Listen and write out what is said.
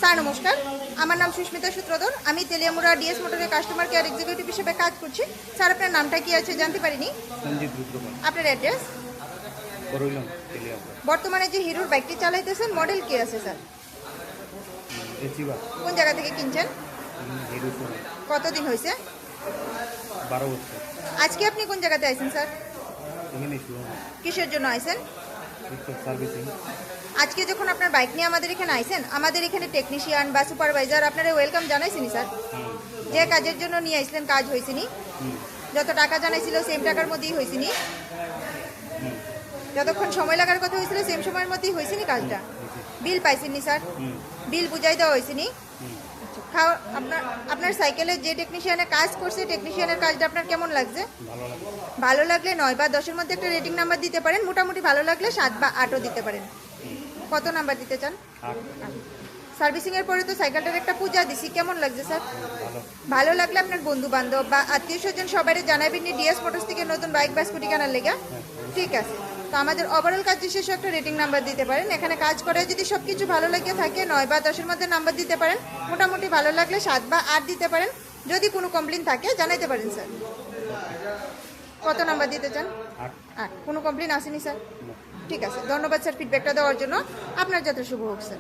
Sir নমস্কার, আমার নাম সুস্মিতা সূত্রধর। আমি তেলিয়ামুড়া ডিএস মোটরের কাস্টমার কেয়ার এক্সিকিউটিভ হিসেবে কাজ করছি। স্যার আপনার নামটা কি আছে জানতে পারিনি? সঞ্জিত রুদ্রপাল, আপনার অ্যাড্রেস? করইলাম তেলিয়ামুড়া। বর্তমানে যে হিরোর বাইকটি চালাইতেছেন মডেল কি আছে স্যার? এচিবা কোন জায়গা থেকে কিনছেন? হিরো শোরুম, কতদিন হয়েছে? 12 বছর। আজকে আপনি কোন জায়গাতে আইছেন স্যার? এখানে শোরুম কিসের জন্য আইছেন? সার্ভিসিং। আজকে যখন আপনার বাইক নিয়ে আমাদের এখানে আইছেন, আমাদের এখানে টেকনিশিয়ান বা সুপারভাইজার আপনারা ওয়েলকাম জানাইছেনি স্যার? যে কাজের জন্য নিয়ে আইছিলেন কাজ হয়েছিনি? যত টাকা জানাইছিল সেম টাকার মধ্যেই হয়েছিনি? যতক্ষণ সময় লাগার কথা হয়েছিল সেম সময়ের মধ্যেই হয়েছিনি কাজটা? বিল পাইছেননি স্যার? বিল বুঝাই দেওয়া হয়েছিনি? খাওয়া আপনার সাইকেলের যে টেকনিশিয়ানের কাজ করছে টেকনিশিয়ানের কাজটা আপনার কেমন লাগছে? ভালো লাগে। ভালো লাগলে 9 বা 10-এর মধ্যে একটা রেটিং নাম্বার দিতে পারেন। মোটামুটি ভালো লাগলে 7 বা 8ও দিতে পারেন। কত নাম্বার দিতে চান? 8। সার্ভিসিংয়ের পরে তো সাইকেলটার একটা পূজা দিছি, কেমন লাগছে স্যার? ভালো। ভালো লাগলে আপনার বন্ধু বান্ধব বা আত্মীয় স্বজন সবাই জানাবেন ডিএস মোটরস থেকে নতুন বাইক বা স্কুটি কেনার লেগে। ঠিক আছে, তো আমাদের ওভারঅল কাজ শেষে একটা রেটিং নাম্বার দিতে পারেন। এখানে কাজ করে যদি সব কিছু ভালো লাগে থাকে 9 বা 10-এর মধ্যে নাম্বার দিতে পারেন। মোটামুটি ভালো লাগলে 7 বা 8 দিতে পারেন। যদি কোনো কমপ্লেন থাকে জানাইতে পারেন স্যার। কত নাম্বার দিতে চান? 8। 8। কোনো কমপ্লেন আসেনি স্যার? ঠিক আছে, ধন্যবাদ স্যার ফিডব্যাকটা দেওয়ার জন্য। আপনার যাতে শুভ হোক স্যার।